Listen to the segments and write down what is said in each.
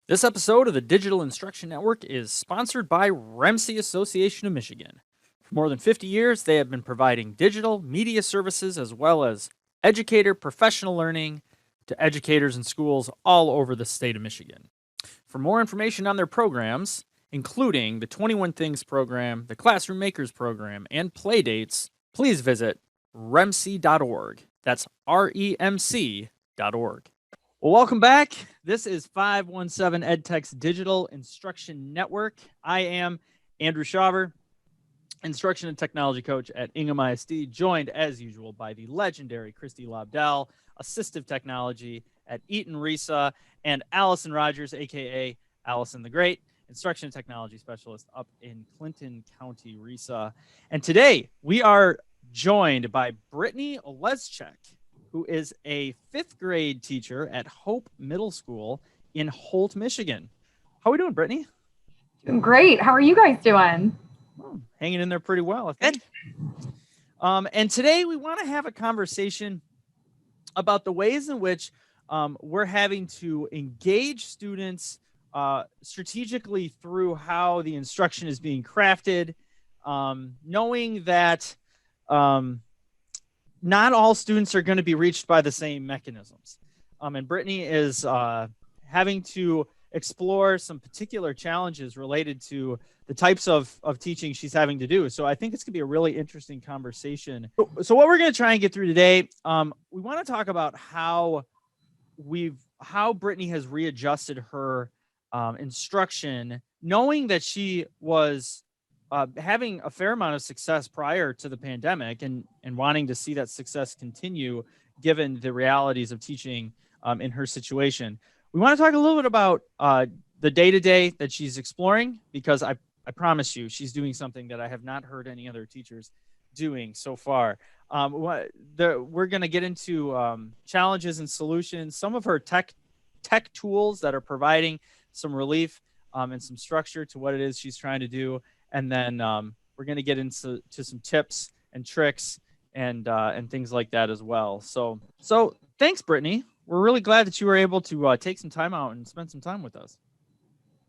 This episode of the Digital Instruction Network is sponsored by REMC Association of Michigan. For more than 50 years, they have been providing digital media services as well as educator professional learning to educators and schools all over the state of Michigan. For more information on their programs, including the 21 Things program, the Classroom Makers program, and Playdates, please visit remc.org. That's REMC.org. Well, welcome back. This is 517 EdTech's Digital Instruction Network. I am Andrew Shaver, Instruction and Technology Coach at Ingham ISD, joined as usual by the legendary Christy Lobdell, Assistive Technology at Eaton Risa, and Allison Rogers, aka Allison the Great, Instruction and Technology Specialist up in Clinton County, Risa. And today we are joined by Brittany Oleszczek, who is a 5th grade teacher at Hope Middle School in Holt, Michigan. How are we doing, Brittany? Doing great. How are you guys doing? Well, hanging in there pretty well, I think. And today we want to have a conversation about the ways in which we're having to engage students strategically through how the instruction is being crafted, knowing that not all students are going to be reached by the same mechanisms. And Brittany is having to explore some particular challenges related to the types of teaching she's having to do. So I think it's going to be a really interesting conversation. So what we're going to try and get through today, we want to talk about how Brittany has readjusted her instruction, knowing that she was having a fair amount of success prior to the pandemic and wanting to see that success continue given the realities of teaching in her situation. We want to talk a little bit about the day-to-day that she's exploring, because I promise you she's doing something that I have not heard any other teachers doing so far. We're going to get into challenges and solutions, some of her tech tools that are providing some relief and some structure to what it is she's trying to do. And then we're going to get into some tips and tricks and things like that as well. So thanks, Brittany. We're really glad that you were able to take some time out and spend some time with us.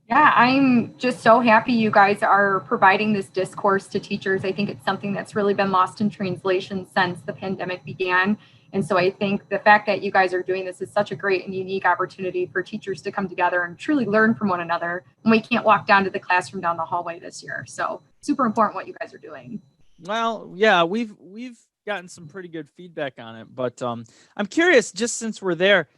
Yeah, I'm just so happy you guys are providing this discourse to teachers. I think it's something that's really been lost in translation since the pandemic began. And so I think the fact that you guys are doing this is such a great and unique opportunity for teachers to come together and truly learn from one another. And we can't walk down to the classroom down the hallway this year. So super important what you guys are doing. Well, yeah, we've gotten some pretty good feedback on it, but I'm curious, just since we're there,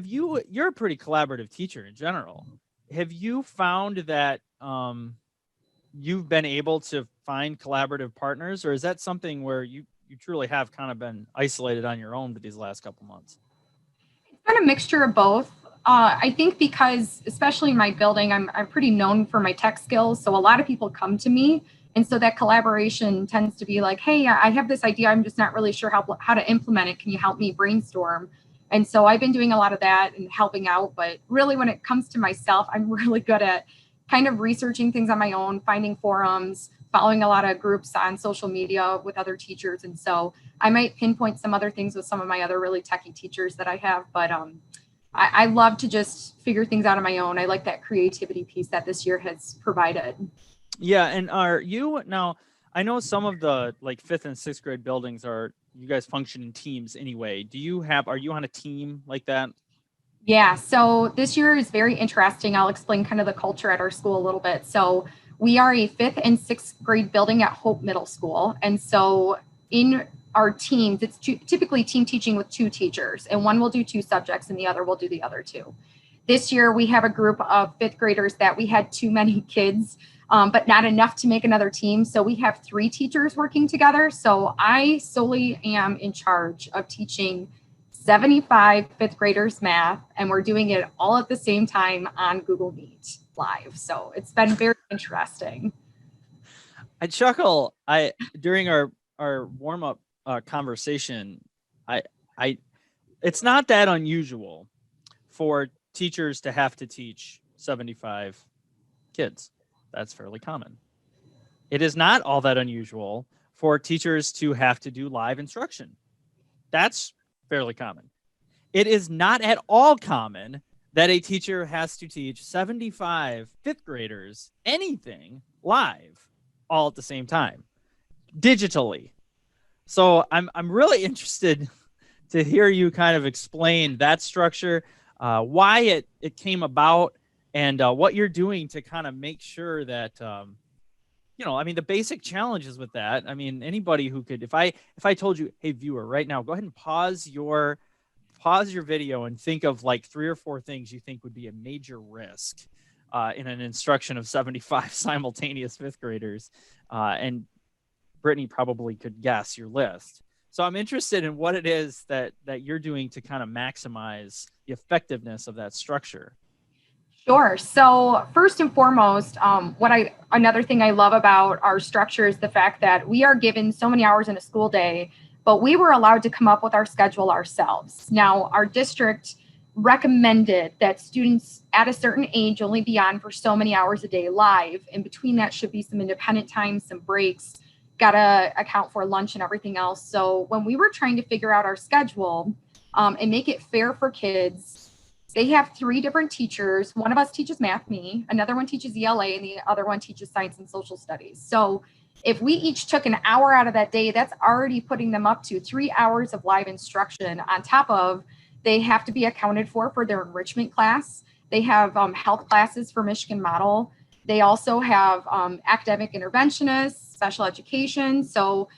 you're a pretty collaborative teacher in general. Have you found that you've been able to find collaborative partners, or is that something where you truly have kind of been isolated on your own for these last couple months? It's been a mixture of both. I think because, especially in my building, I'm pretty known for my tech skills. So a lot of people come to me. And so that collaboration tends to be like, hey, I have this idea. I'm just not really sure how to implement it. Can you help me brainstorm? And so I've been doing a lot of that and helping out. But really, when it comes to myself, I'm really good at kind of researching things on my own, finding forums, following a lot of groups on social media with other teachers. And so I might pinpoint some other things with some of my other really techie teachers that I have. But I love to just figure things out on my own. I like that creativity piece that this year has provided. Yeah. And are you now, I know some of the like 5th and 6th grade buildings you guys function in teams anyway. Are you on a team like that? Yeah, so this year is very interesting. I'll explain kind of the culture at our school a little bit. So we are a 5th and 6th grade building at Hope Middle School. And so in our teams, it's typically team teaching with 2 teachers, and one will do 2 subjects and the other will do the other 2. This year, we have a group of 5th graders that we had too many kids, but not enough to make another team. So we have 3 teachers working together. So I solely am in charge of teaching 75 5th graders math, and we're doing it all at the same time on Google Meet live. So it's been very interesting. I chuckle. During our warm-up conversation, it's not that unusual for teachers to have to teach 75 kids. That's fairly common. It is not all that unusual for teachers to have to do live instruction. That's fairly common. It is not at all common that a teacher has to teach 75 fifth graders anything live all at the same time, digitally. So I'm really interested to hear you kind of explain that structure, why it came about, and what you're doing to kind of make sure that I mean, the basic challenges with that. I mean, anybody who could, if I told you, hey viewer, right now, go ahead and pause your video and think of like 3 or 4 things you think would be a major risk in an instruction of 75 simultaneous fifth graders, and Brittany probably could guess your list. So I'm interested in what it is that you're doing to kind of maximize the effectiveness of that structure. Sure. So first and foremost, another thing I love about our structure is the fact that we are given so many hours in a school day, but we were allowed to come up with our schedule ourselves. Now, our district recommended that students at a certain age only be on for so many hours a day live. In between that should be some independent time, some breaks, got to account for lunch and everything else. So when we were trying to figure out our schedule and make it fair for kids, they have 3 different teachers. One of us teaches math, me, another one teaches ELA, and the other one teaches science and social studies. So if we each took an hour out of that day, that's already putting them up to 3 hours of live instruction on top of they have to be accounted for their enrichment class. They have health classes for Michigan Model. They also have academic interventionists, special education. So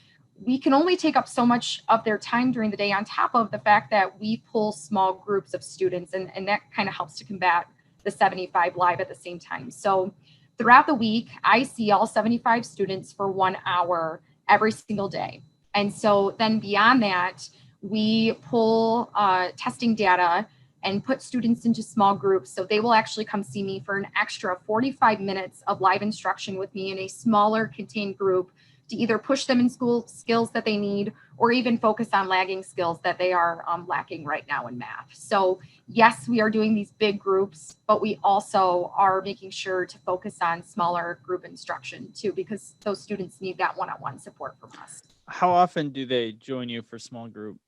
we can only take up so much of their time during the day, on top of the fact that we pull small groups of students, and that kind of helps to combat the 75 live at the same time. So throughout the week, I see all 75 students for 1 hour every single day. And so then beyond that, we pull testing data and put students into small groups. So they will actually come see me for an extra 45 minutes of live instruction with me in a smaller contained group, to either push them in school skills that they need, or even focus on lagging skills that they are lacking right now in math. So yes, we are doing these big groups, but we also are making sure to focus on smaller group instruction too, because those students need that one-on-one support from us. How often do they join you for small group?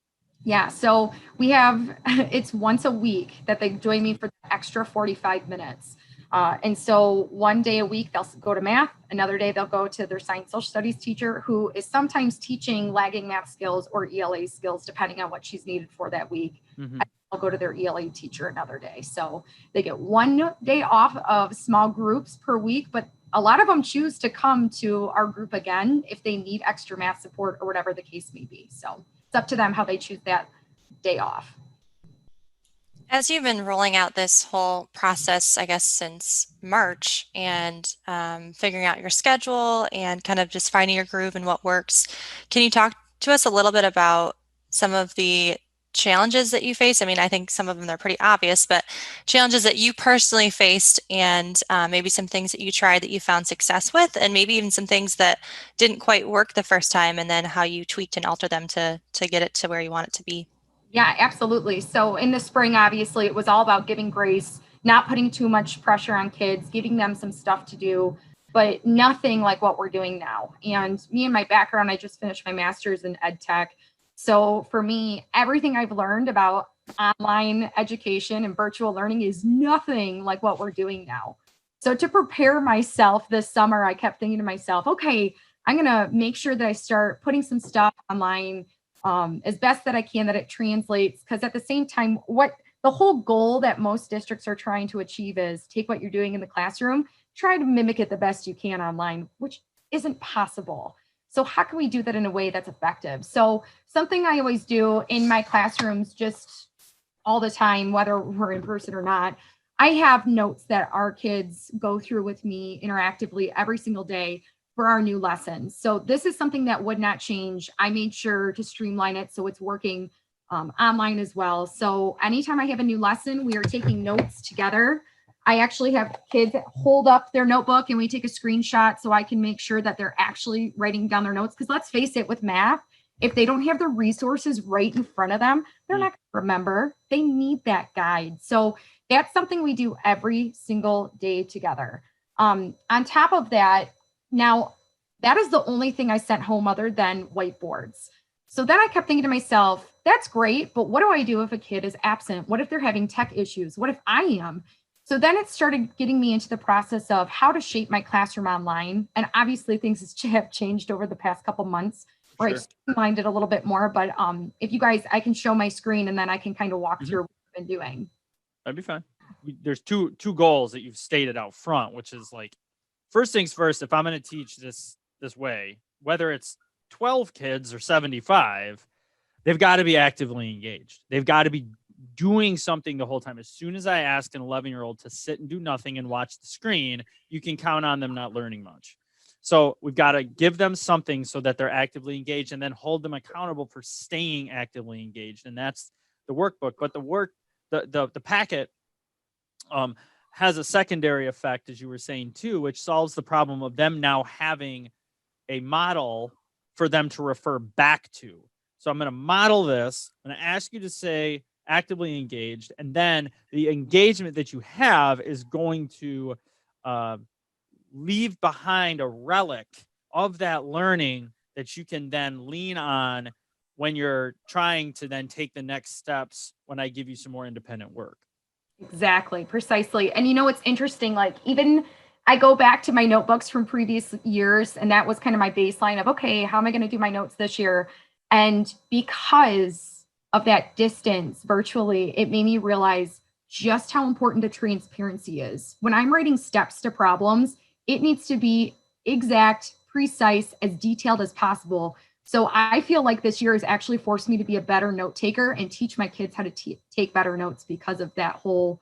Yeah, so we have, it's once a week that they join me for the extra 45 minutes. And so one day a week, they'll go to math. Another day, they'll go to their science social studies teacher, who is sometimes teaching lagging math skills or ELA skills, depending on what she's needed for that week. Mm-hmm. I'll go to their ELA teacher another day. So they get 1 day off of small groups per week, but a lot of them choose to come to our group again if they need extra math support or whatever the case may be. So it's up to them how they choose that day off. As you've been rolling out this whole process, I guess, since March, and figuring out your schedule and kind of just finding your groove and what works, can you talk to us a little bit about some of the challenges that you face? I mean, I think some of them are pretty obvious, but challenges that you personally faced, and maybe some things that you tried that you found success with, and maybe even some things that didn't quite work the first time, and then how you tweaked and altered them to get it to where you want it to be. Yeah, absolutely. So in the spring, obviously, it was all about giving grace, not putting too much pressure on kids, giving them some stuff to do, but nothing like what we're doing now. And me and my background, I just finished my master's in ed tech. So for me, everything I've learned about online education and virtual learning is nothing like what we're doing now. So to prepare myself this summer, I kept thinking to myself, okay, I'm going to make sure that I start putting some stuff online as best that I can, that it translates. Because at the same time, what the whole goal that most districts are trying to achieve is take what you're doing in the classroom, try to mimic it the best you can online, which isn't possible. So how can we do that in a way that's effective? So something I always do in my classrooms, just all the time, whether we're in person or not, I have notes that our kids go through with me interactively every single day for our new lessons. So this is something that would not change. I made sure to streamline it so it's working online as well. So anytime I have a new lesson, we are taking notes together. I actually have kids hold up their notebook and we take a screenshot so I can make sure that they're actually writing down their notes. Because let's face it, with math, if they don't have the resources right in front of them, they're not going to remember. They need that guide. So that's something we do every single day together. On top of that, now, that is the only thing I sent home other than whiteboards. So then I kept thinking to myself, that's great, but what do I do if a kid is absent? What if they're having tech issues? What if I am? So then it started getting me into the process of how to shape my classroom online. And obviously things have changed over the past couple months where I streamlined it a little bit more. But if you guys, I can show my screen and then I can kind of walk through what I've been doing. That'd be fine. There's two goals that you've stated out front, which is like, first things first, if I'm going to teach this way, whether it's 12 kids or 75, they've got to be actively engaged. They've got to be doing something the whole time. As soon as I ask an 11-year-old to sit and do nothing and watch the screen, you can count on them not learning much. So we've got to give them something so that they're actively engaged, and then hold them accountable for staying actively engaged. And that's the workbook. But the packet has a secondary effect, as you were saying too, which solves the problem of them now having a model for them to refer back to. So I'm going to model this. I'm going to ask you to say actively engaged, and then the engagement that you have is going to leave behind a relic of that learning that you can then lean on when you're trying to then take the next steps when I give you some more independent work. Exactly, precisely. And you know, what's interesting, like even I go back to my notebooks from previous years, and that was kind of my baseline of, okay, how am I going to do my notes this year? And because of that distance virtually, it made me realize just how important the transparency is. When I'm writing steps to problems, it needs to be exact, precise, as detailed as possible. So I feel like this year has actually forced me to be a better note taker and teach my kids how to take better notes because of that whole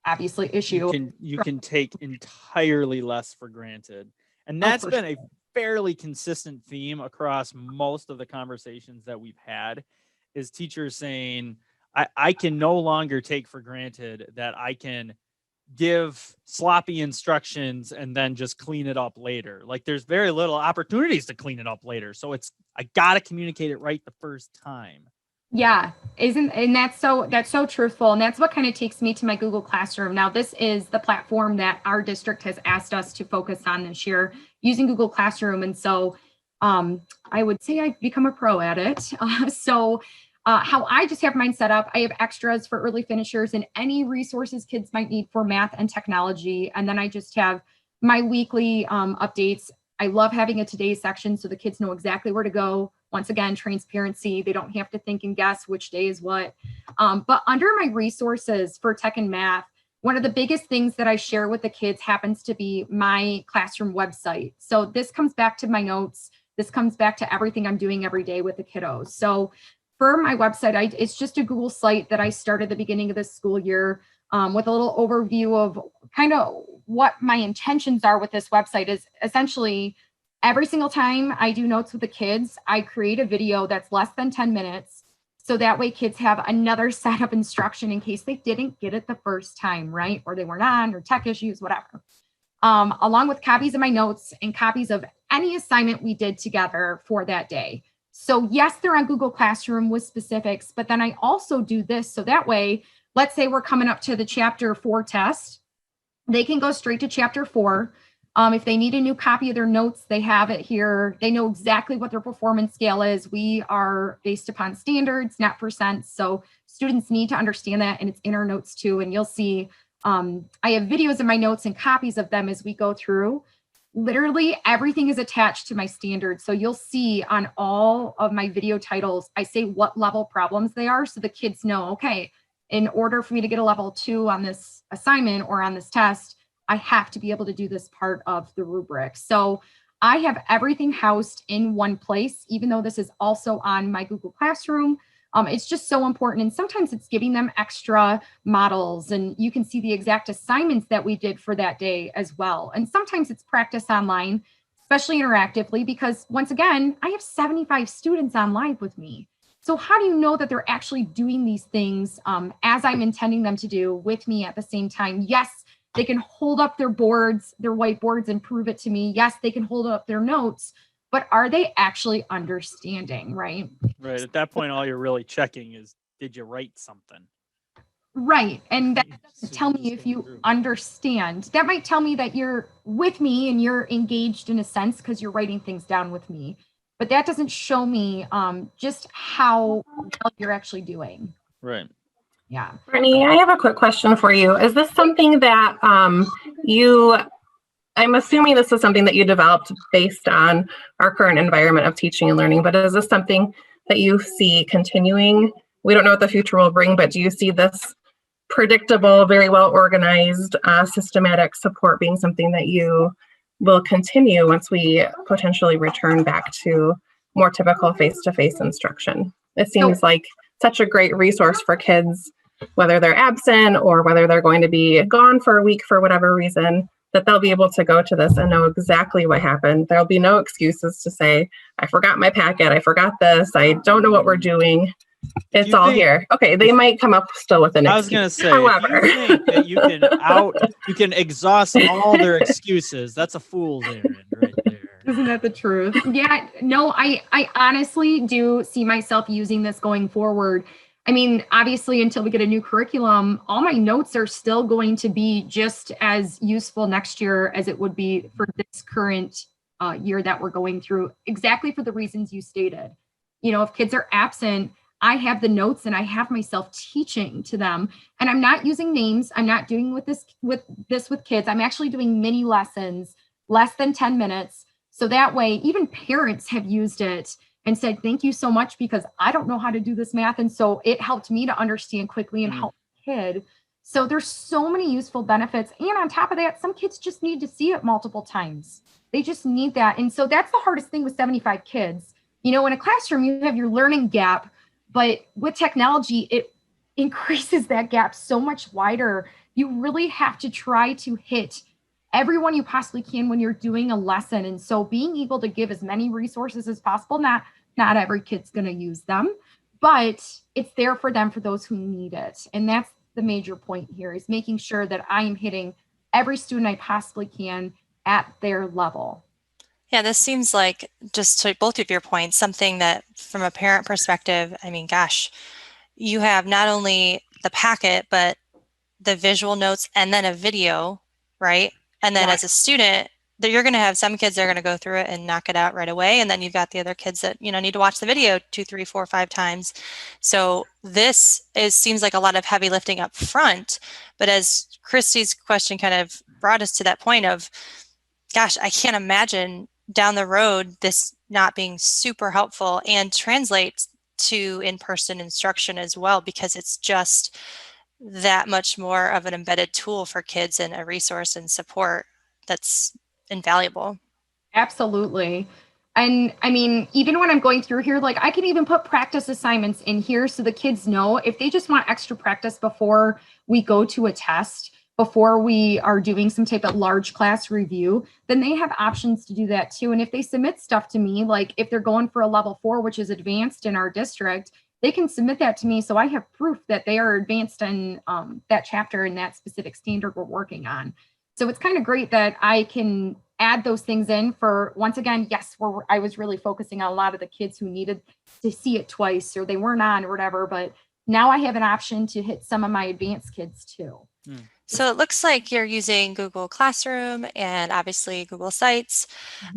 obviously issue. You can take entirely less for granted. And that's been a fairly consistent theme across most of the conversations that we've had, is teachers saying, I can no longer take for granted that I can give sloppy instructions and then just clean it up later. Like there's very little opportunities to clean it up later. So I got to communicate it right the first time. Yeah, and that's so truthful. And that's what kind of takes me to my Google Classroom. Now, this is the platform that our district has asked us to focus on this year using Google Classroom. And so I would say I've become a pro at it. How I just have mine set up, I have extras for early finishers and any resources kids might need for math and technology. And then I just have my weekly updates. I love having a today's section so the kids know exactly where to go. Once again, transparency. They don't have to think and guess which day is what. But under my resources for tech and math, one of the biggest things that I share with the kids happens to be my classroom website. So this comes back to my notes. This comes back to everything I'm doing every day with the kiddos. So for my website, it's just a Google site that I started at the beginning of this school year with a little overview of kind of what my intentions are with this website. Is essentially every single time I do notes with the kids, I create a video that's less than 10 minutes. So that way kids have another set of instruction in case they didn't get it the first time, right? Or they weren't on, or tech issues, whatever. Along with copies of my notes and copies of any assignment we did together for that day. So yes, they're on Google Classroom with specifics, but then I also do this. So that way, let's say we're coming up to the chapter 4 test. They can go straight to chapter 4. If they need a new copy of their notes, they have it here. They know exactly what their performance scale is. We are based upon standards, not percents. So students need to understand that, and it's in our notes too. And you'll see, I have videos of my notes and copies of them as we go through. Literally everything is attached to my standards. So you'll see on all of my video titles, I say what level problems they are. So the kids know, okay, in order for me to get a level 2 on this assignment or on this test, I have to be able to do this part of the rubric. So I have everything housed in one place, even though this is also on my Google Classroom. It's just so important. And sometimes it's giving them extra models, and you can see the exact assignments that we did for that day as well. And sometimes it's practice online, especially interactively, because once again, I have 75 students on live with me. So how do you know that they're actually doing these things as I'm intending them to do with me at the same time? Yes, they can hold up their boards, their whiteboards, and prove it to me. Yes, they can hold up their notes, but are they actually understanding, right? Right. At that point, all you're really checking is, did you write something? Right. And that doesn't tell me if you understand. That might tell me that you're with me and you're engaged in a sense because you're writing things down with me. but that doesn't show me just how well you're actually doing. Right. Yeah. Brittany, I have a quick question for you. Is this something that I'm assuming this is something that you developed based on our current environment of teaching and learning, but is this something that you see continuing? We don't know what the future will bring, but do you see this predictable, very well organized, systematic support being something that you will continue once we potentially return back to more typical face-to-face instruction? It seems like such a great resource for kids, whether they're absent or whether they're going to be gone for a week for whatever reason, that they'll be able to go to this and know exactly what happened. There'll be no excuses to say, I forgot my packet, I forgot this, I don't know what we're doing. It's all here. Okay, they might come up still with an excuse. I was going to say, however, if you think that you can exhaust all their excuses, that's a fool's errand right there. Isn't that the truth? Yeah, no, I honestly do see myself using this going forward. I mean, obviously, until we get a new curriculum, all my notes are still going to be just as useful next year as it would be for this current year that we're going through, exactly for the reasons you stated. You know, if kids are absent, I have the notes and I have myself teaching to them, and I'm not using names. I'm not doing with kids. I'm actually doing mini lessons, less than 10 minutes. So that way, even parents have used it and said, thank you so much, because I don't know how to do this math. And so it helped me to understand quickly and help the kid. So there's so many useful benefits. And on top of that, some kids just need to see it multiple times. They just need that. And so that's the hardest thing with 75 kids. You know, in a classroom, you have your learning gap, but with technology, it increases that gap so much wider. You really have to try to hit everyone you possibly can when you're doing a lesson. And so being able to give as many resources as possible, not every kid's going to use them, but it's there for them, for those who need it. And that's the major point here, is making sure that I am hitting every student I possibly can at their level. Yeah, this seems like, just to both of your points, something that from a parent perspective, I mean, gosh, you have not only the packet, but the visual notes and then a video, right? And then as a student, you're going to have some kids that are going to go through it and knock it out right away. And then you've got the other kids that, you know, need to watch the video 2, 3, 4, 5 times. So this seems like a lot of heavy lifting up front. But as Christy's question kind of brought us to that point of, gosh, I can't imagine down the road this not being super helpful and translates to in-person instruction as well, because it's just that much more of an embedded tool for kids and a resource and support that's invaluable. Absolutely. And I mean, even when I'm going through here, like I can even put practice assignments in here so the kids know if they just want extra practice before we go to a test, before we are doing some type of large class review, then they have options to do that too. And if they submit stuff to me, like if they're going for a level 4, which is advanced in our district, they can submit that to me. So I have proof that they are advanced in that chapter and that specific standard we're working on. So it's kind of great that I can add those things in for, once again, yes, I was really focusing on a lot of the kids who needed to see it twice or they weren't on or whatever, but now I have an option to hit some of my advanced kids too. So it looks like you're using Google Classroom and obviously Google Sites.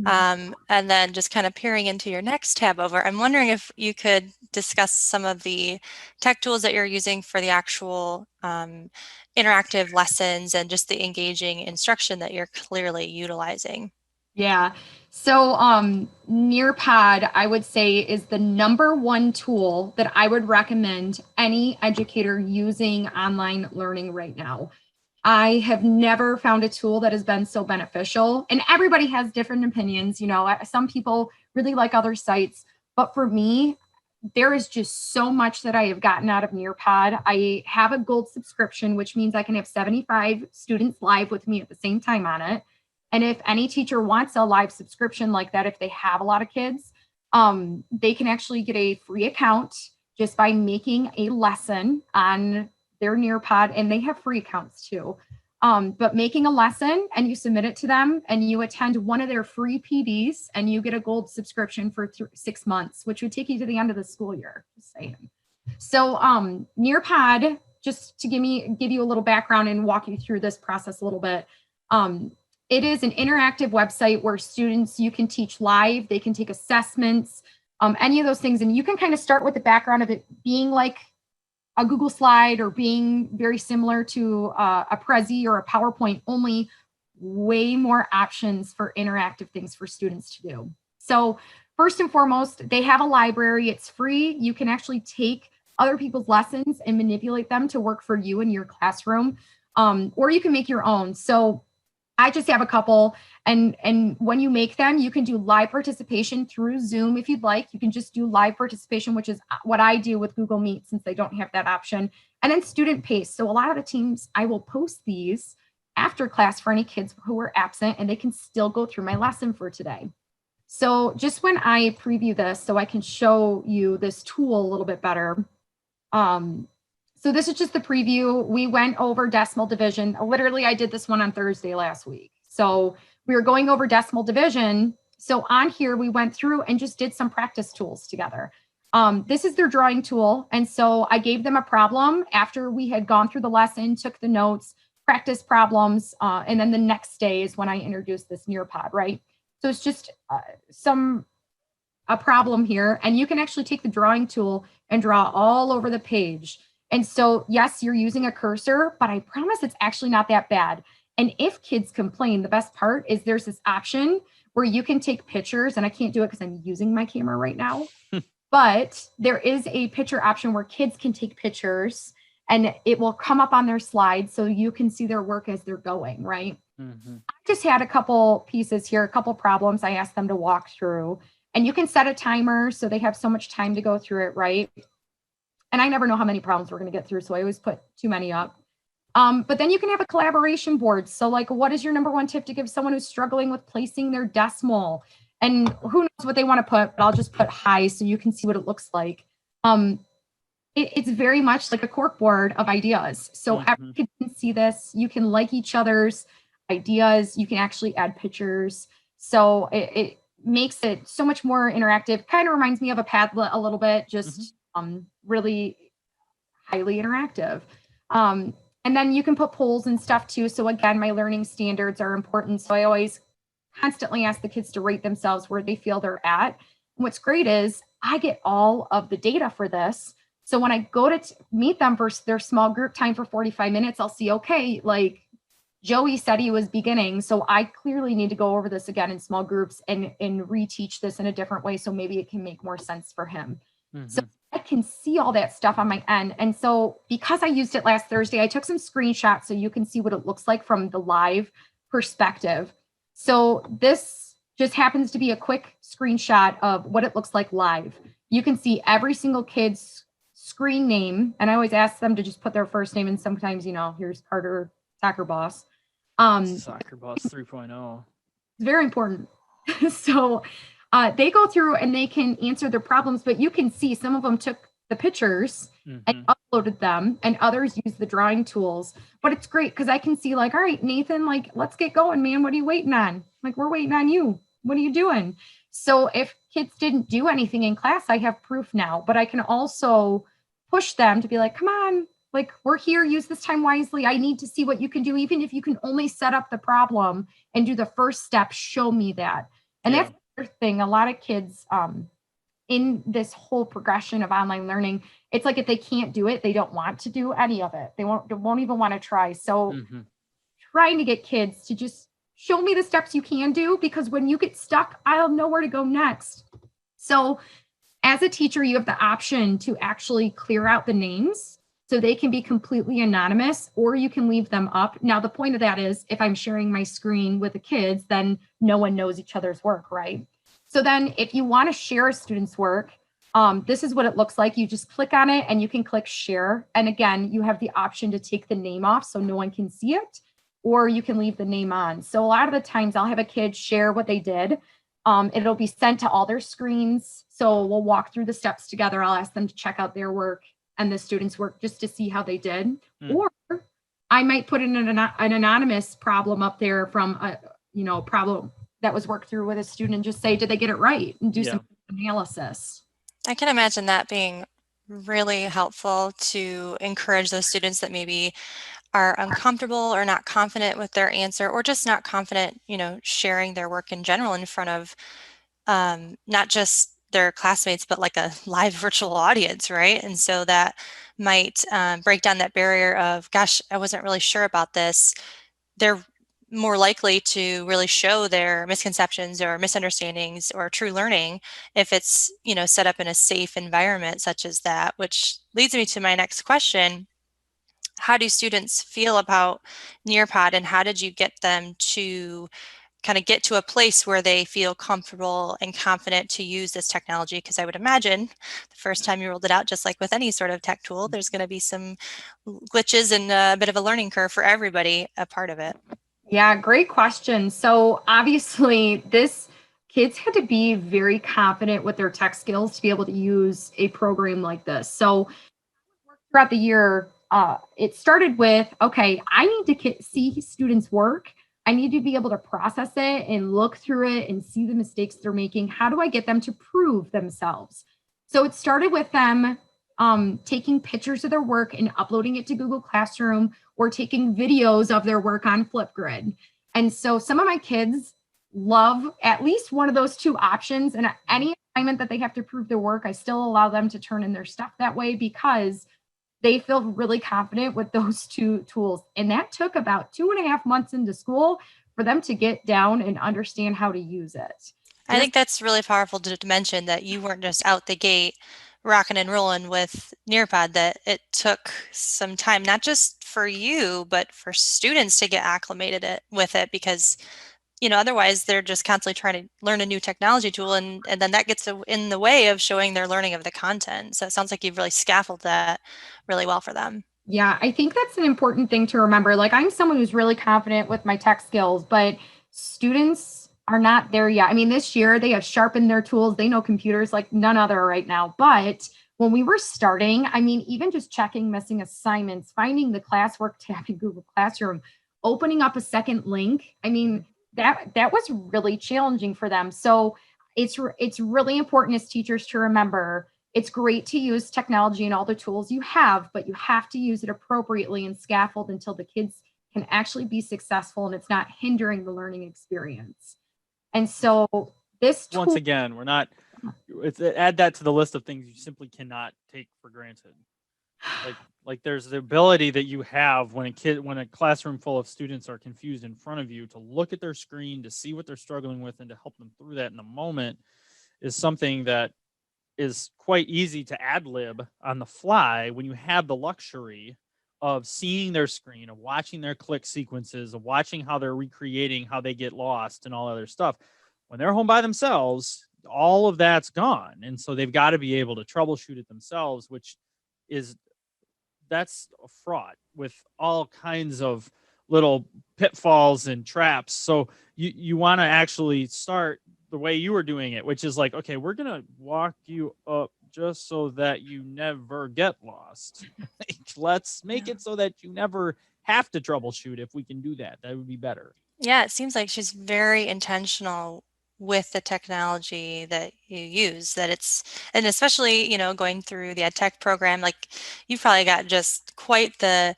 And then just kind of peering into your next tab over, I'm wondering if you could discuss some of the tech tools that you're using for the actual interactive lessons and just the engaging instruction that you're clearly utilizing. Yeah. So Nearpod, I would say, is the #1 tool that I would recommend any educator using online learning right now. I have never found a tool that has been so beneficial, and everybody has different opinions. You know, some people really like other sites, but for me, there is just so much that I have gotten out of Nearpod. I have a gold subscription, which means I can have 75 students live with me at the same time on it. And if any teacher wants a live subscription like that, if they have a lot of kids, they can actually get a free account just by making a lesson on their Nearpod, and they have free accounts too. But making a lesson and you submit it to them and you attend one of their free PDs and you get a gold subscription for 6 months, which would take you to the end of the school year. Just saying. So Nearpod, just to give you a little background and walk you through this process a little bit. It is an interactive website where students, you can teach live, they can take assessments, any of those things. And you can kind of start with the background of it being like a Google slide or being very similar to a Prezi or a PowerPoint, only way more options for interactive things for students to do. So first and foremost, they have a library. It's free. You can actually take other people's lessons and manipulate them to work for you in your classroom, or you can make your own. So I just have a couple, and when you make them, you can do live participation through Zoom if you'd like. You can just do live participation, which is what I do with Google Meet since they don't have that option. And then student pace. So a lot of the teams, I will post these after class for any kids who are absent, and they can still go through my lesson for today. So just when I preview this, so I can show you this tool a little bit better. So this is just the preview. We went over decimal division. Literally, I did this one on Thursday last week. So we were going over decimal division. So on here, we went through and just did some practice tools together. This is their drawing tool. And so I gave them a problem after we had gone through the lesson, took the notes, practice problems. And then the next day is when I introduced this Nearpod, right? So it's just a problem here. And you can actually take the drawing tool and draw all over the page. And so, yes, you're using a cursor, but I promise it's actually not that bad. And if kids complain, the best part is there's this option where you can take pictures, and I can't do it because I'm using my camera right now, but there is a picture option where kids can take pictures and it will come up on their slide so you can see their work as they're going, right? Mm-hmm. I just had a couple pieces here, a couple problems I asked them to walk through, and you can set a timer so they have so much time to go through it, right? And I never know how many problems we're going to get through, so I always put too many up. But then you can have a collaboration board. So like, what is your number one tip to give someone who's struggling with placing their decimal? And who knows what they want to put, but I'll just put high so you can see what it looks like. It's very much like a cork board of ideas. So every kid can see this. You can like each other's ideas. You can actually add pictures. So it makes it so much more interactive. Kind of reminds me of a Padlet a little bit, just really highly interactive. And then you can put polls and stuff too. So again, my learning standards are important. So I always constantly ask the kids to rate themselves where they feel they're at. And what's great is I get all of the data for this. So when I go to meet them for their small group time for 45 minutes, I'll see, okay, like Joey said he was beginning. So I clearly need to go over this again in small groups and reteach this in a different way. So maybe it can make more sense for him. So I can see all that stuff on my end. And so because I used it last Thursday, I took some screenshots so you can see what it looks like from the live perspective. So this just happens to be a quick screenshot of what it looks like live. You can see every single kid's screen name. And I always ask them to just put their first name. And sometimes, here's Carter, Soccer Boss. Soccer Boss 3.0. It's very important. So they go through and they can answer their problems, but you can see some of them took the pictures and uploaded them, and others use the drawing tools. But it's great because I can see like, all right, Nathan, like, let's get going, man. What are you waiting on? Like, we're waiting on you. What are you doing? So if kids didn't do anything in class, I have proof now, but I can also push them to be like, come on, like, we're here, use this time wisely. I need to see what you can do. Even if you can only set up the problem and do the first step, show me that. And that's thing, a lot of kids in this whole progression of online learning, it's like if they can't do it, they don't want to do any of it. They won't even want to try. So trying to get kids to just show me the steps you can do, because when you get stuck, I'll know where to go next. So as a teacher, you have the option to actually clear out the names so they can be completely anonymous, or you can leave them up. Now, the point of that is if I'm sharing my screen with the kids, then no one knows each other's work, right? So then if you want to share a student's work, this is what it looks like. You just click on it and you can click share. And again, you have the option to take the name off so no one can see it, or you can leave the name on. So a lot of the times I'll have a kid share what they did. It'll be sent to all their screens. So we'll walk through the steps together. I'll ask them to check out their work and the students' work just to see how they did. Or I might put in an anonymous problem up there from a problem that was worked through with a student and just say, did they get it right? And do some analysis. I can imagine that being really helpful to encourage those students that maybe are uncomfortable or not confident with their answer, or just not confident, sharing their work in general in front of not just their classmates, but like a live virtual audience, right? And so that might break down that barrier of, gosh, I wasn't really sure about this. They're more likely to really show their misconceptions or misunderstandings or true learning if it's, set up in a safe environment such as that, which leads me to my next question. How do students feel about Nearpod, and how did you get them to kind of get to a place where they feel comfortable and confident to use this technology? Because I would imagine the first time you rolled it out, just like with any sort of tech tool, there's going to be some glitches and a bit of a learning curve for everybody a part of it. Yeah, great question. So obviously kids had to be very confident with their tech skills to be able to use a program like this. So throughout the year, it started with, okay, I need to see students' work. I need to be able to process it and look through it and see the mistakes they're making. How do I get them to prove themselves? So it started with them taking pictures of their work and uploading it to Google Classroom, or taking videos of their work on Flipgrid. And so some of my kids love at least one of those two options. And any assignment that they have to prove their work, I still allow them to turn in their stuff that way, because they feel really confident with those two tools. And that took about 2.5 months into school for them to get down and understand how to use it. I think that's really powerful to mention, that you weren't just out the gate rocking and rolling with Nearpod, that it took some time, not just for you, but for students to get acclimated with it, because otherwise they're just constantly trying to learn a new technology tool, and then that gets in the way of showing their learning of the content. So it sounds like you've really scaffolded that really well for them. Yeah, I think that's an important thing to remember. Like, I'm someone who's really confident with my tech skills, but students are not there yet. I mean, this year they have sharpened their tools. They know computers like none other right now. But when we were starting, I mean, even just checking missing assignments, finding the classwork tab in Google Classroom, opening up a second link, I mean, that was really challenging for them. So it's really important as teachers to remember, it's great to use technology and all the tools you have, but you have to use it appropriately and scaffold until the kids can actually be successful and it's not hindering the learning experience. And so this tool, once again, add that to the list of things you simply cannot take for granted. Like there's the ability that you have when a classroom full of students are confused in front of you, to look at their screen, to see what they're struggling with, and to help them through that in the moment, is something that is quite easy to ad lib on the fly when you have the luxury of seeing their screen, of watching their click sequences, of watching how they're recreating how they get lost and all other stuff. When they're home by themselves, all of that's gone. And so they've got to be able to troubleshoot it themselves, that's a fraught with all kinds of little pitfalls and traps. So you want to actually start the way you were doing it, which is like, okay, we're going to walk you up just so that you never get lost. Let's make it so that you never have to troubleshoot. If we can do that, that would be better. Yeah, it seems like she's very intentional with the technology that you use, and especially, going through the ed tech program, like you've probably got just quite the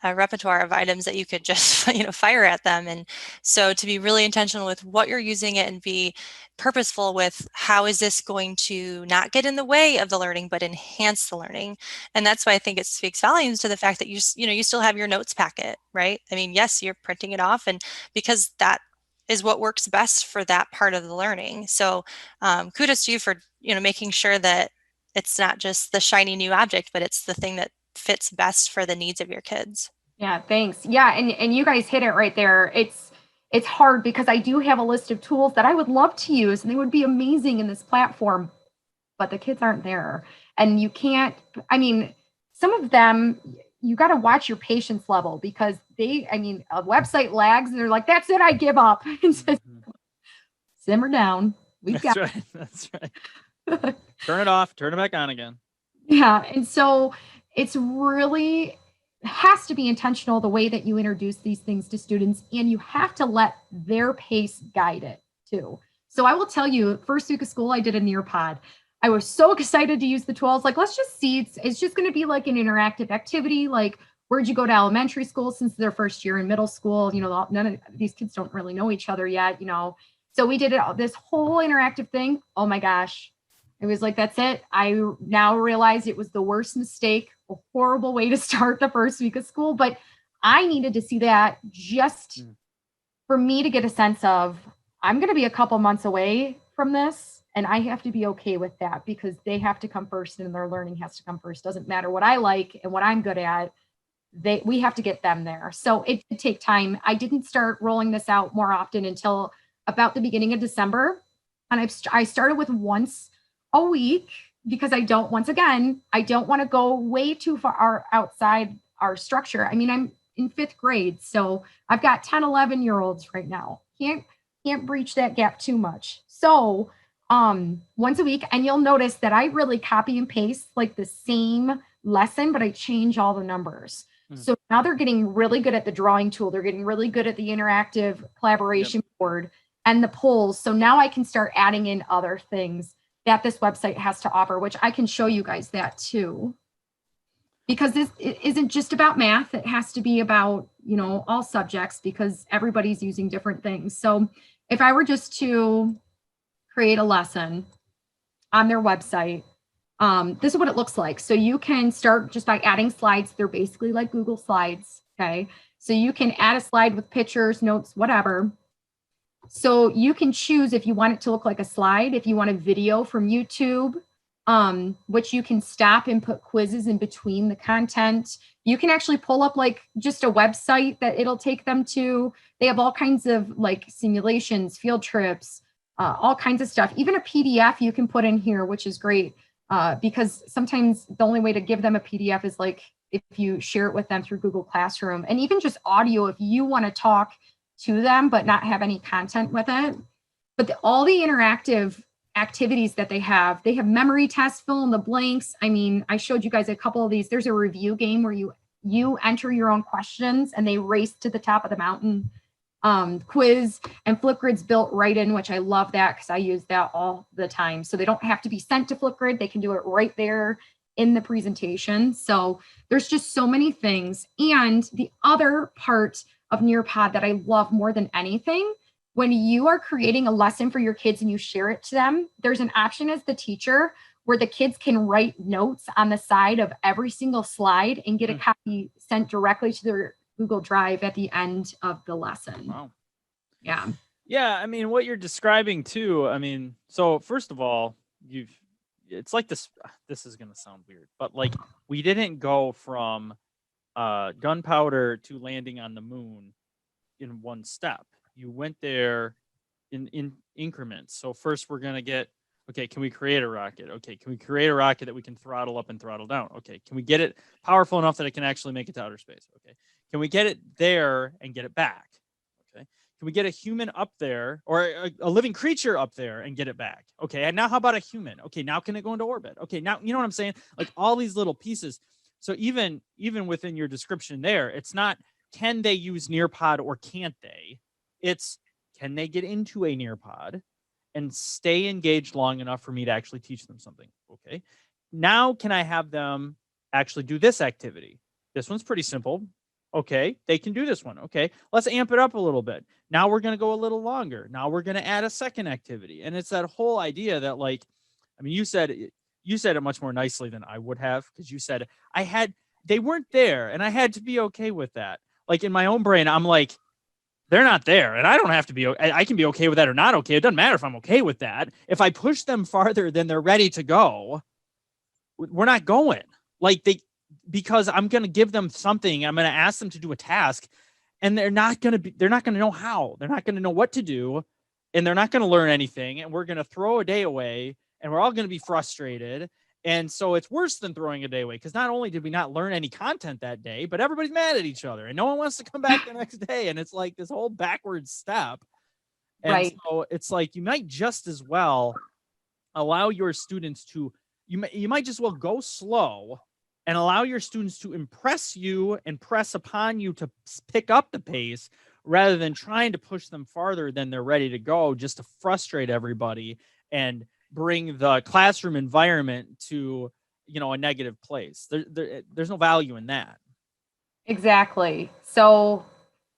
repertoire of items that you could just fire at them. And so to be really intentional with what you're using it and be purposeful with how is this going to not get in the way of the learning but enhance the learning. And that's why I think it speaks volumes to the fact that you still have your notes packet, right? I mean, yes, you're printing it off, and because that is what works best for that part of the learning. So kudos to you for making sure that it's not just the shiny new object, but it's the thing that fits best for the needs of your kids. Yeah, thanks. Yeah, and you guys hit it right there. It's hard because I do have a list of tools that I would love to use and they would be amazing in this platform, but the kids aren't there. And you can't, I mean, some of them, you got to watch your patience level, because a website lags and they're like, that's it, I give up. And says, simmer down. That's right. Turn it off, turn it back on again. Yeah. And so it's really has to be intentional the way that you introduce these things to students, and you have to let their pace guide it too. So I will tell you, first week of school, I did a Nearpod. I was so excited to use the tool. I was like, let's just see, it's just going to be like an interactive activity. Like, where'd you go to elementary school since their first year in middle school? None of these kids don't really know each other yet, So we did this whole interactive thing. Oh my gosh. It was like, that's it. I now realize it was the worst mistake, a horrible way to start the first week of school. But I needed to see that just for me to get a sense of, I'm going to be a couple months away from this, and I have to be okay with that because they have to come first and their learning has to come first. Doesn't matter what I like and what I'm good at. We have to get them there. So it did take time. I didn't start rolling this out more often until about the beginning of December. And I started with once a week because I don't want to go way too far outside our structure. I mean, I'm in 5th grade, so I've got 10, 11-year-olds right now. Can't breach that gap too much. So once a week, and you'll notice that I really copy and paste like the same lesson, but I change all the numbers. So now they're getting really good at the drawing tool. They're getting really good at the interactive collaboration board and the polls. So now I can start adding in other things that this website has to offer, which I can show you guys that too. Because this isn't just about math. It has to be about, all subjects because everybody's using different things. So if I were just to create a lesson on their website, this is what it looks like. So you can start just by adding slides. They're basically like Google Slides. Okay. So you can add a slide with pictures, notes, whatever. So you can choose if you want it to look like a slide, if you want a video from YouTube, which you can stop and put quizzes in between the content. You can actually pull up like just a website that it'll take them to. They have all kinds of like simulations, field trips, all kinds of stuff. Even a PDF you can put in here, which is great because sometimes the only way to give them a PDF is like if you share it with them through Google Classroom, and even just audio if you want to talk to them but not have any content with it. But all the interactive activities that they have memory tests, fill in the blanks. I mean, I showed you guys a couple of these. There's a review game where you enter your own questions and they race to the top of the mountain. Quiz and Flipgrid's built right in, which I love that because I use that all the time. So they don't have to be sent to Flipgrid. They can do it right there in the presentation. So there's just so many things. And the other part of Nearpod that I love more than anything, when you are creating a lesson for your kids and you share it to them, there's an option as the teacher where the kids can write notes on the side of every single slide and get a copy sent directly to their Google Drive at the end of the lesson. Wow. Yeah. Yeah. I mean, what you're describing too, so first of all, it's like this is going to sound weird, but like we didn't go from gunpowder to landing on the moon in one step. You went there in increments. So first we're going to get, okay, can we create a rocket? Okay, can we create a rocket that we can throttle up and throttle down? Okay, can we get it powerful enough that it can actually make it to outer space? Okay, can we get it there and get it back? Okay, can we get a human up there or a living creature up there and get it back? Okay, and now how about a human? Okay, now can it go into orbit? Okay, now, you know what I'm saying? Like all these little pieces. So even within your description there, it's not, can they use Nearpod or can't they? It's, can they get into a Nearpod and stay engaged long enough for me to actually teach them something? Okay. Now, can I have them actually do this activity? This one's pretty simple. Okay. They can do this one. Okay. Let's amp it up a little bit. Now we're going to go a little longer. Now we're going to add a second activity. And it's that whole idea that like, you said it much more nicely than I would have, because you said they weren't there and I had to be okay with that. Like in my own brain, I'm like, they're not there and I don't have to be, I can be okay with that or not okay. It doesn't matter if I'm okay with that. If I push them farther than they're ready to go, we're not going. Because I'm going to give them something. I'm going to ask them to do a task and they're not going to know how. They're not going to know what to do and they're not going to learn anything. And we're going to throw a day away and we're all going to be frustrated. And so it's worse than throwing a day away, because not only did we not learn any content that day, but everybody's mad at each other and no one wants to come back the next day. And it's like this whole backwards step. And right. So it's like, you might just as well allow your students to, you might just well go slow and allow your students to impress you and press upon you to pick up the pace, rather than trying to push them farther than they're ready to go, just to frustrate everybody and bring the classroom environment to, a negative place. There's no value in that. Exactly. So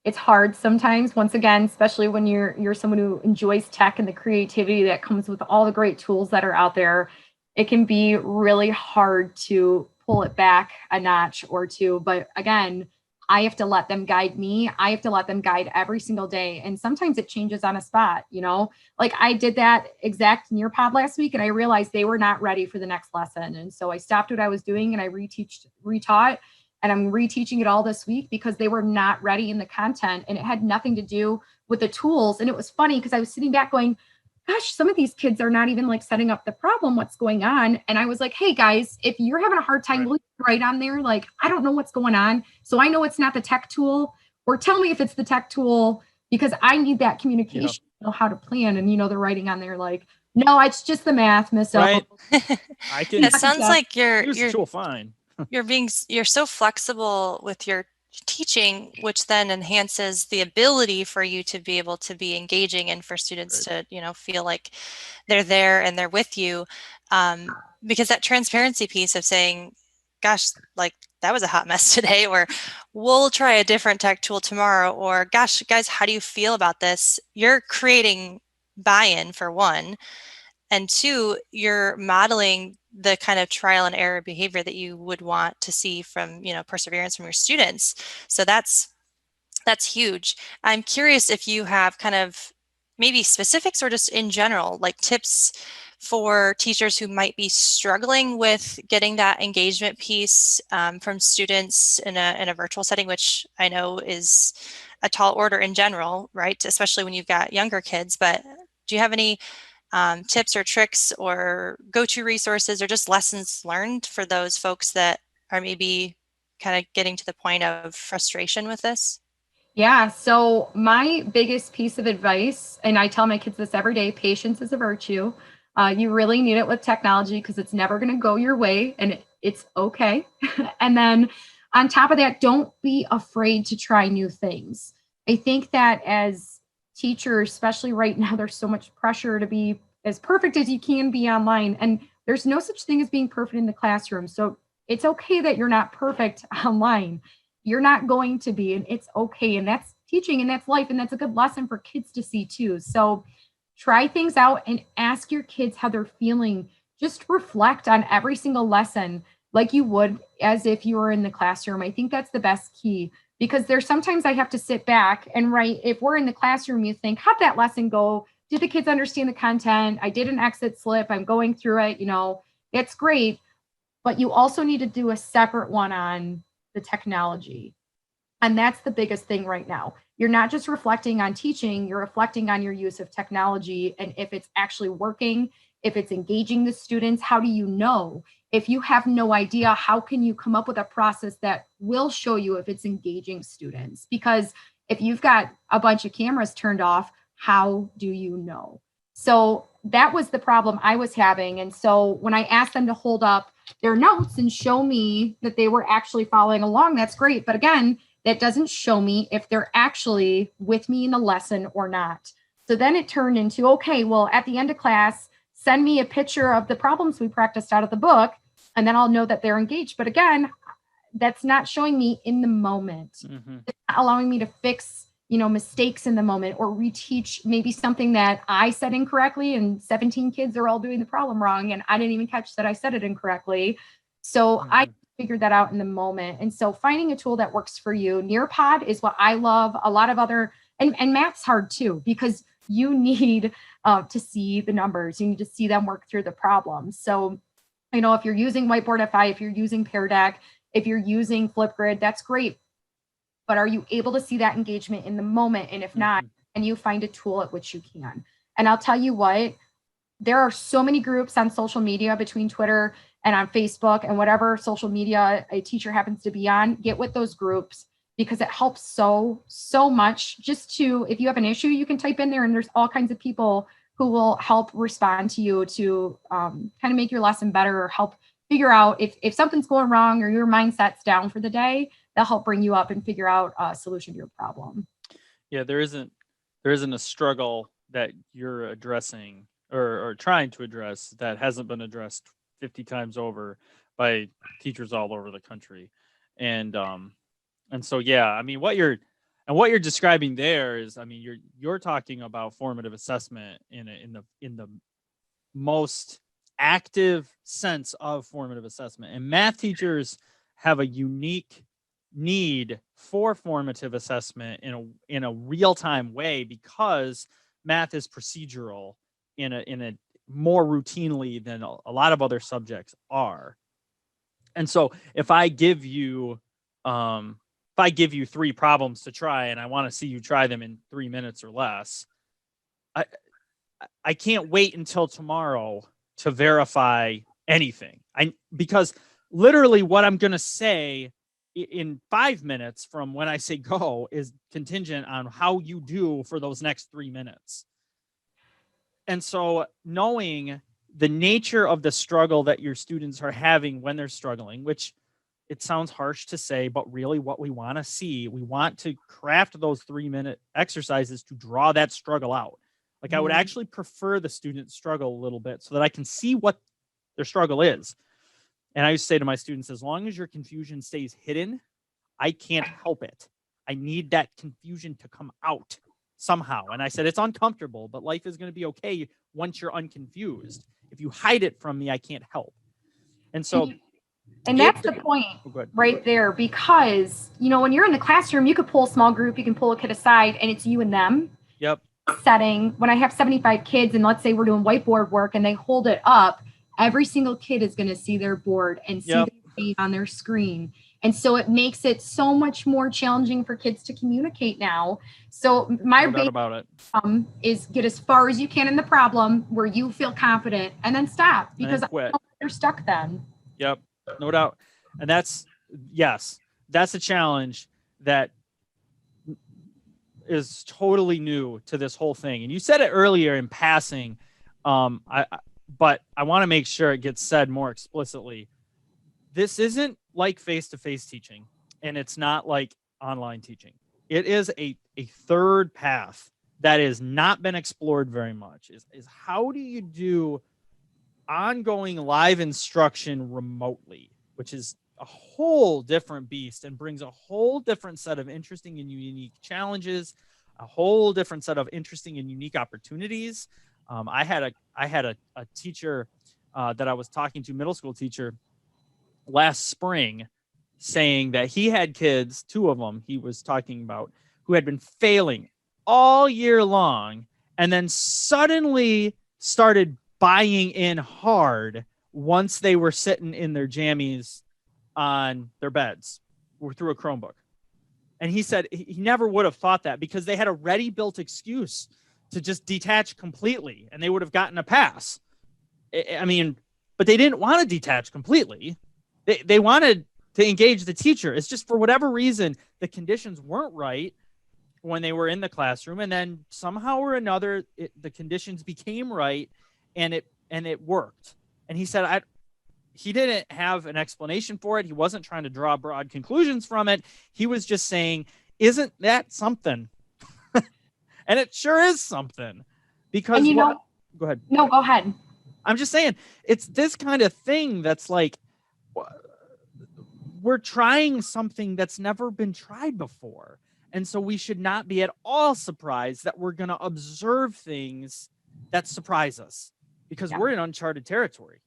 it's hard sometimes, once again, especially when you're someone who enjoys tech and the creativity that comes with all the great tools that are out there. It can be really hard to pull it back a notch or two. But again, I have to let them guide me. I have to let them guide every single day. And sometimes it changes on a spot, you know, like I did that exact Nearpod last week and I realized they were not ready for the next lesson. And so I stopped what I was doing and I retaught, and I'm reteaching it all this week because they were not ready in the content and it had nothing to do with the tools. And it was funny because I was sitting back going, gosh, some of these kids are not even like setting up the problem, what's going on. And I was like, hey guys, if you're having a hard time, will you write on there, like, I don't know what's going on. So I know it's not the tech tool, or tell me if it's the tech tool, because I need that communication, know how to plan. And, you know, they're writing on there like, no, it's just the math, Miss O. Right. I can. It sounds like you're fine. you're so flexible with your teaching, which then enhances the ability for you to be able to be engaging and for students to, you know, feel like they're there and they're with you. Because that transparency piece of saying, gosh, like that was a hot mess today, or we'll try a different tech tool tomorrow, or gosh, guys, how do you feel about this? You're creating buy-in for one. And two, you're modeling the kind of trial and error behavior that you would want to see from, you know, perseverance from your students. So that's huge. I'm curious if you have kind of maybe specifics or just in general, like tips for teachers who might be struggling with getting that engagement piece from students in a virtual setting, which I know is a tall order in general, right? Especially when you've got younger kids. But do you have any tips or tricks or go-to resources or just lessons learned for those folks that are maybe kind of getting to the point of frustration with this? Yeah. So my biggest piece of advice, and I tell my kids this every day, patience is a virtue. You really need it with technology because it's never going to go your way, and it's okay. And then on top of that, don't be afraid to try new things. I think that as teachers, especially right now, there's so much pressure to be as perfect as you can be online. And there's no such thing as being perfect in the classroom. So it's okay that you're not perfect online. You're not going to be, and it's okay. And that's teaching and that's life. And that's a good lesson for kids to see too. So try things out and ask your kids how they're feeling. Just reflect on every single lesson like you would as if you were in the classroom. I think that's the best key, because there's sometimes I have to sit back and write. If we're in the classroom, you think, how'd that lesson go? Did the kids understand the content? I did an exit slip. I'm going through it. You know, it's great. But you also need to do a separate one on the technology. And that's the biggest thing right now. You're not just reflecting on teaching, you're reflecting on your use of technology and if it's actually working, if it's engaging the students. How do you know? If you have no idea, how can you come up with a process that will show you if it's engaging students? Because if you've got a bunch of cameras turned off, how do you know? So that was the problem I was having. And so when I asked them to hold up their notes and show me that they were actually following along, that's great. But again, that doesn't show me if they're actually with me in the lesson or not. So then it turned into, okay, well, at the end of class, send me a picture of the problems we practiced out of the book, and then I'll know that they're engaged. But again, that's not showing me in the moment. Mm-hmm. It's not allowing me to fix, you know, mistakes in the moment or reteach maybe something that I said incorrectly and 17 kids are all doing the problem wrong and I didn't even catch that I said it incorrectly. So I figured that out in the moment. And so finding a tool that works for you. Nearpod is what I love. A lot of other, and math's hard too, because you need to see the numbers. You need to see them work through the problems. So, you know, if you're using Whiteboard FI, if you're using Pear Deck, if you're using Flipgrid, that's great. But are you able to see that engagement in the moment? And if not, and you find a tool at which you can. And I'll tell you what, there are so many groups on social media between Twitter and on Facebook and whatever social media a teacher happens to be on. Get with those groups because it helps so much. Just to, if you have an issue, you can type in there and there's all kinds of people who will help respond to you to kind of make your lesson better or help figure out if something's going wrong or your mindset's down for the day. They'll help bring you up and figure out a solution to your problem. Yeah, there isn't a struggle that you're addressing or trying to address that hasn't been addressed 50 times over by teachers all over the country. And And so, yeah, I mean, what you're describing there is, I mean, you're talking about formative assessment in the most active sense of formative assessment. And math teachers have a unique need for formative assessment in a real-time way, because math is procedural in a more routinely than a lot of other subjects are. And so if I give you 3 problems to try and I want to see you try them in 3 minutes or less, I can't wait until tomorrow to verify anything. Because literally what I'm going to say in 5 minutes from when I say go is contingent on how you do for those next 3 minutes. And so knowing the nature of the struggle that your students are having when they're struggling, which it sounds harsh to say, but really what we want to see, we want to craft those 3-minute exercises to draw that struggle out. Like I would actually prefer the students struggle a little bit so that I can see what their struggle is. And I used to say to my students, as long as your confusion stays hidden, I can't help it. I need that confusion to come out somehow. And I said, it's uncomfortable, but life is going to be okay once you're unconfused. If you hide it from me, I can't help. And so, and that's the point right there, because, you know, when you're in the classroom, you could pull a small group, you can pull a kid aside, and it's you and them. Yep. Setting, when I have 75 kids and let's say we're doing whiteboard work and they hold it up, every single kid is going to see their board and see their feet on their screen. And so it makes it so much more challenging for kids to communicate now. So my big is get as far as you can in the problem where you feel confident, and then stop, because you're stuck then. Yep, no doubt. And that's a challenge that is totally new to this whole thing. And you said it earlier in passing, but I want to make sure it gets said more explicitly. This isn't like face-to-face teaching, and it's not like online teaching. It is a third path that has not been explored very much, is how do you do ongoing live instruction remotely, which is a whole different beast and brings a whole different set of interesting and unique challenges, a whole different set of interesting and unique opportunities. I had a teacher that I was talking to, middle school teacher, last spring, saying that he had kids, 2 of them he was talking about, who had been failing all year long and then suddenly started buying in hard once they were sitting in their jammies on their beds or through a Chromebook. And he said he never would have thought that, because they had a ready-built excuse to just detach completely and they would have gotten a pass. I mean, but they didn't want to detach completely. They wanted to engage the teacher. It's just, for whatever reason, the conditions weren't right when they were in the classroom. And then somehow or another, the conditions became right and it worked. And he said, he didn't have an explanation for it. He wasn't trying to draw broad conclusions from it. He was just saying, isn't that something? And it sure is something. Because go ahead. No, go ahead. I'm just saying, it's this kind of thing that's like, we're trying something that's never been tried before. And so we should not be at all surprised that we're going to observe things that surprise us, because we're in uncharted territory.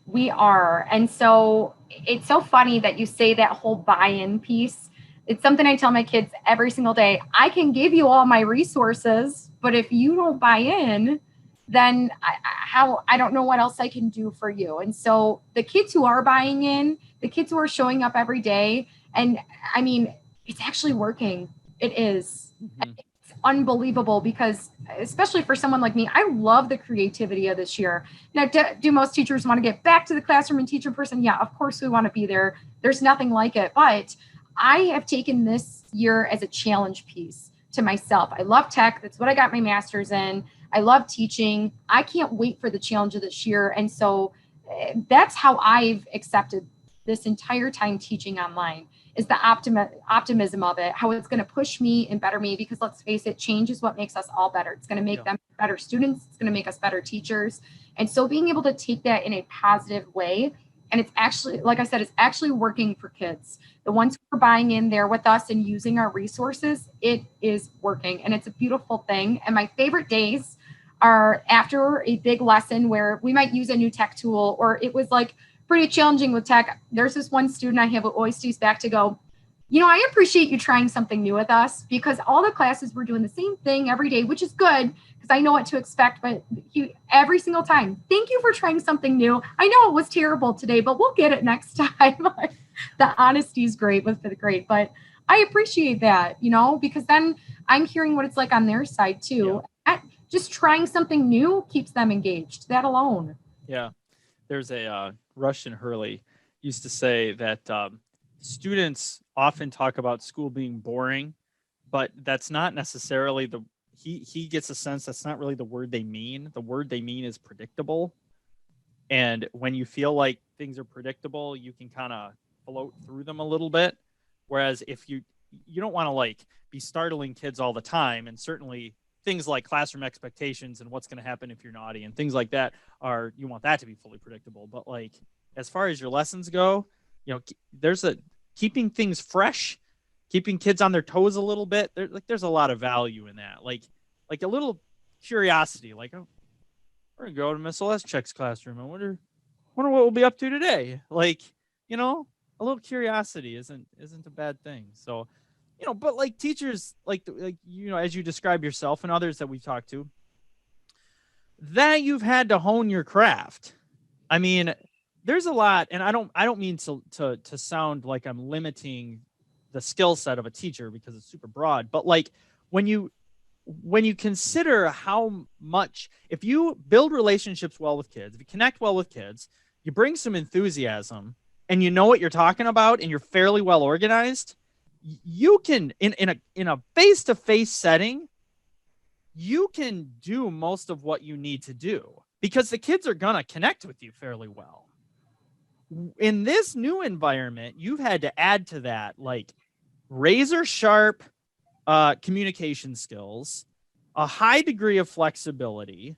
We are. And so it's so funny that you say that whole buy-in piece. It's something I tell my kids every single day. I can give you all my resources, but if you don't buy in, then I don't know what else I can do for you. And so the kids who are buying in, the kids who are showing up every day, and I mean, it's actually working. It is. Mm-hmm. It's unbelievable, because especially for someone like me, I love the creativity of this year. Now, do most teachers want to get back to the classroom and teach in person? Yeah, of course we want to be there. There's nothing like it. But I have taken this year as a challenge piece to myself. I love tech. That's what I got my master's in. I love teaching. I can't wait for the challenge of this year. And so that's how I've accepted this entire time teaching online, is the optimism of it, how it's going to push me and better me, because let's face it, change is what makes us all better. It's going to make them better students. It's going to make us better teachers. And so being able to take that in a positive way And it's actually, like I said, it's actually working for kids. The ones who are buying in there with us and using our resources, it is working. And it's a beautiful thing. And my favorite days are after a big lesson where we might use a new tech tool, or it was like pretty challenging with tech. There's this one student I have who always stays back to go, I appreciate you trying something new with us, because all the classes were doing the same thing every day, which is good because I know what to expect. But every single time, thank you for trying something new. I know it was terrible today, but we'll get it next time. The honesty is great with the grade, but I appreciate that, because then I'm hearing what it's like on their side too. Yeah. Just trying something new keeps them engaged. That alone. Yeah. There's a Russian Hurley used to say that students often talk about school being boring, but that's not necessarily he gets a sense that's not really the word they mean. The word they mean is predictable. And when you feel like things are predictable, you can kind of float through them a little bit. Whereas if you don't want to like be startling kids all the time, and certainly things like classroom expectations and what's going to happen if you're naughty and things like that you want that to be fully predictable. But like, as far as your lessons go, there's keeping things fresh, keeping kids on their toes a little bit. There's a lot of value in that. Like a little curiosity, like, oh, we're going to go to Miss Oleszczek's classroom. I wonder what we'll be up to today. Like, a little curiosity isn't a bad thing. So, but like teachers, like as you describe yourself and others that we've talked to, that you've had to hone your craft. I mean, there's a lot, and I don't mean to sound like I'm limiting the skill set of a teacher because it's super broad, but like when you consider how much, if you build relationships well with kids, if you connect well with kids, you bring some enthusiasm, and you know what you're talking about, and you're fairly well organized, you can in a face-to-face setting, you can do most of what you need to do because the kids are gonna connect with you fairly well. In this new environment, you've had to add to that like razor sharp communication skills, a high degree of flexibility,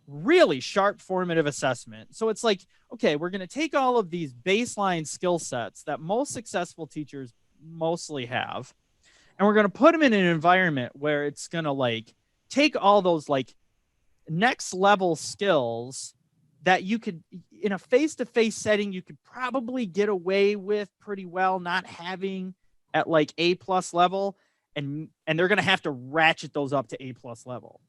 really sharp formative assessment. So it's like, okay, we're going to take all of these baseline skill sets that most successful teachers mostly have, and we're going to put them in an environment where it's going to like take all those like next level skills that you could, in a face-to-face setting, you could probably get away with pretty well not having at like A+ level, and they're going to have to ratchet those up to A+ level.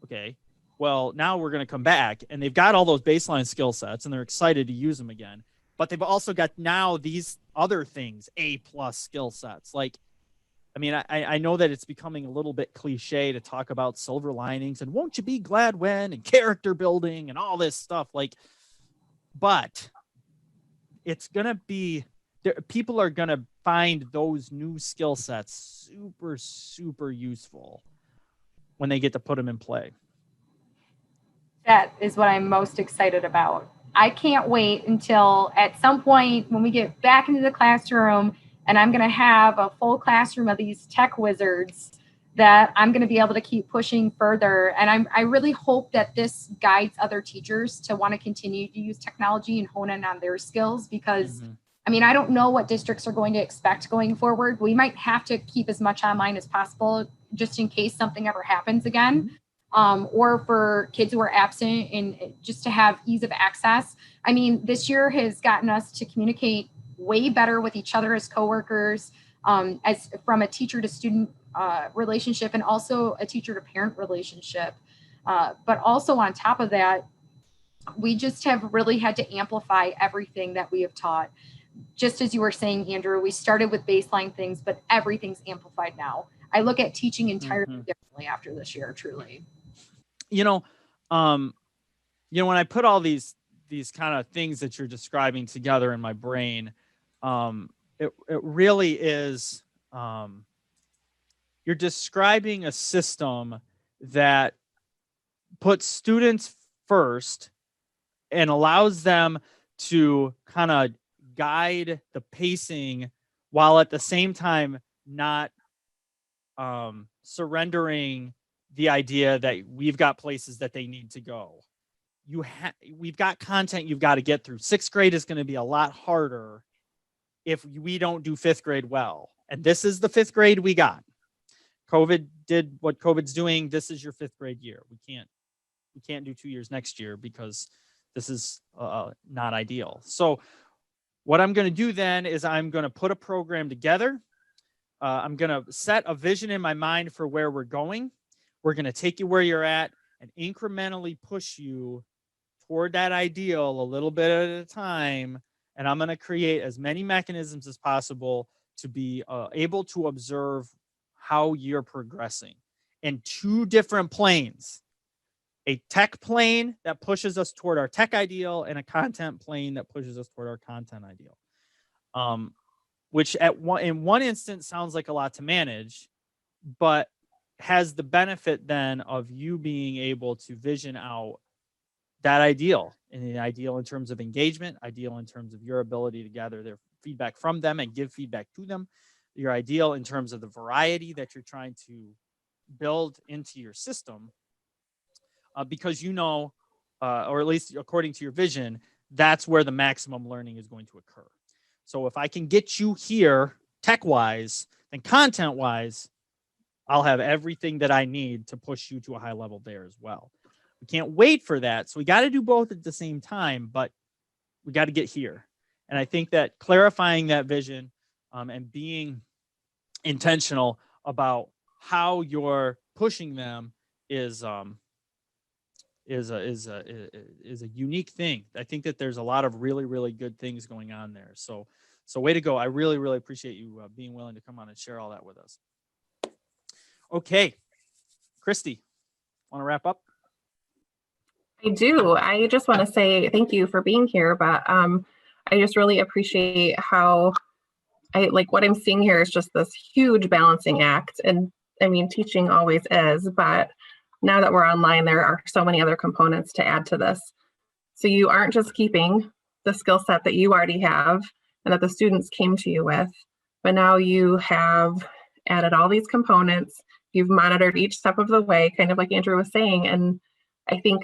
Okay. Well, now we're going to come back, and they've got all those baseline skill sets, and they're excited to use them again. But they've also got now these other things, A+ skill sets. Like, I mean, I know that it's becoming a little bit cliche to talk about silver linings and won't you be glad when and character building and all this stuff. Like, but it's going to be, people are going to find those new skill sets super, super useful when they get to put them in play. That is what I'm most excited about. I can't wait until at some point when we get back into the classroom and I'm going to have a full classroom of these tech wizards that I'm going to be able to keep pushing further. And I really hope that this guides other teachers to want to continue to use technology and hone in on their skills, because I mean, I don't know what districts are going to expect going forward. We might have to keep as much online as possible just in case something ever happens again. Or for kids who are absent, and just to have ease of access. I mean, this year has gotten us to communicate way better with each other as coworkers, as from a teacher to student relationship, and also a teacher to parent relationship. But also on top of that, we just have really had to amplify everything that we have taught. Just as you were saying, Andrew, we started with baseline things, but everything's amplified now. I look at teaching entirely differently after this year, truly. When I put all these kind of things that you're describing together in my brain, it really is, you're describing a system that puts students first and allows them to kind of guide the pacing while at the same time not surrendering the idea that we've got places that they need to go. we've got content you've got to get through. 6th grade is going to be a lot harder if we don't do 5th grade well. And this is the 5th grade we got. COVID did what COVID's doing. This is your 5th grade year. We can't do 2 years next year because this is not ideal. So what I'm going to do then is I'm going to put a program together. I'm going to set a vision in my mind for where we're going. We're going to take you where you're at and incrementally push you toward that ideal a little bit at a time. And I'm going to create as many mechanisms as possible to be able to observe how you're progressing in 2 different planes. A tech plane that pushes us toward our tech ideal and a content plane that pushes us toward our content ideal. Which in one instance sounds like a lot to manage, but has the benefit then of you being able to vision out that ideal, and the ideal in terms of engagement, ideal in terms of your ability to gather their feedback from them and give feedback to them, your ideal in terms of the variety that you're trying to build into your system, because or at least according to your vision, that's where the maximum learning is going to occur. So if I can get you here tech-wise, then content-wise, I'll have everything that I need to push you to a high level there as well. We can't wait for that. So we got to do both at the same time, but we got to get here. And I think that clarifying that vision and being intentional about how you're pushing them is a unique thing. I think that there's a lot of really, really good things going on there. So way to go. I really, really appreciate you being willing to come on and share all that with us. Okay, Christy, want to wrap up? I do. I just want to say thank you for being here, but I just really appreciate how what I'm seeing here is just this huge balancing act. And I mean, teaching always is, but now that we're online, there are so many other components to add to this. So you aren't just keeping the skill set that you already have and that the students came to you with, but now you have added all these components. You've monitored each step of the way, kind of like Andrew was saying. And I think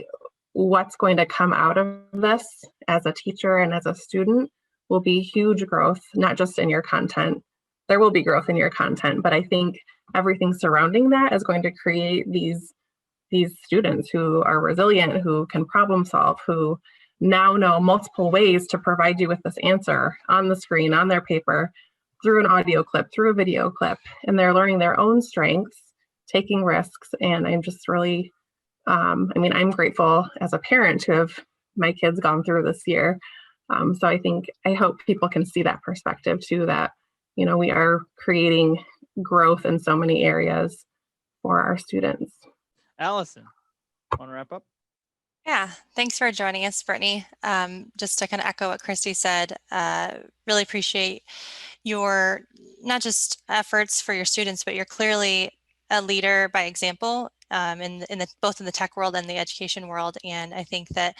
what's going to come out of this as a teacher and as a student will be huge growth, not just in your content. There will be growth in your content, but I think everything surrounding that is going to create these students who are resilient, who can problem solve, who now know multiple ways to provide you with this answer on the screen, on their paper, through an audio clip, through a video clip, and they're learning their own strengths, taking risks. And I'm just really, I'm grateful as a parent to have my kids gone through this year. So I hope people can see that perspective too, that, we are creating growth in so many areas for our students. Allison, want to wrap up? Yeah, thanks for joining us, Brittany. Just to kind of echo what Christy said, really appreciate your not just efforts for your students, but you're clearly a leader by example both in the tech world and the education world. And I think that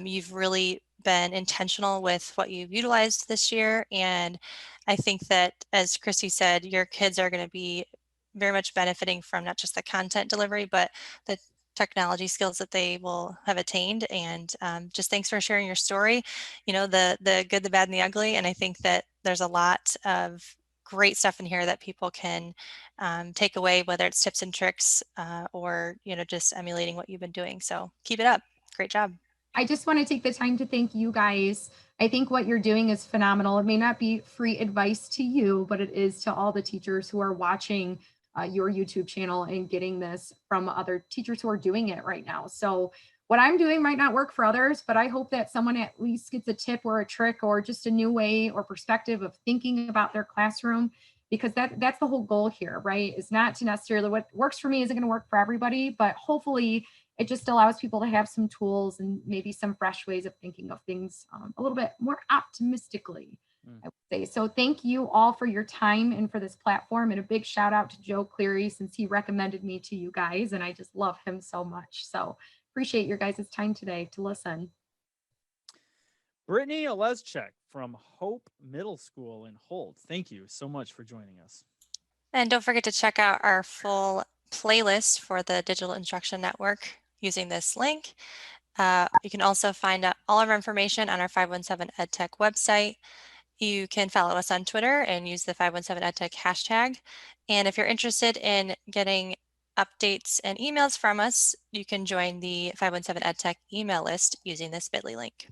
you've really been intentional with what you've utilized this year. And I think that, as Christy said, your kids are going to be very much benefiting from not just the content delivery, but the technology skills that they will have attained. And just thanks for sharing your story, the good, the bad, and the ugly. And I think that there's a lot of great stuff in here that people can take away, whether it's tips and tricks or, just emulating what you've been doing. So keep it up. Great job. I just want to take the time to thank you guys. I think what you're doing is phenomenal. It may not be free advice to you, but it is to all the teachers who are watching your YouTube channel and getting this from other teachers who are doing it right now. So what I'm doing might not work for others, but I hope that someone at least gets a tip or a trick or just a new way or perspective of thinking about their classroom, because that's the whole goal here, right? It's not to necessarily what works for me isn't going to work for everybody, but hopefully it just allows people to have some tools and maybe some fresh ways of thinking of things a little bit more optimistically, I would say. So thank you all for your time and for this platform, and a big shout out to Joe Cleary, since he recommended me to you guys, and I just love him so much. So appreciate your guys' time today to listen. Brittany Oleszczek from Hope Middle School in Holt. Thank you so much for joining us. And don't forget to check out our full playlist for the Digital Instruction Network using this link. You can also find out all of our information on our 517 EdTech website. You can follow us on Twitter and use the 517 EdTech hashtag. And if you're interested in getting updates and emails from us, you can join the 517 EdTech email list using this bit.ly link.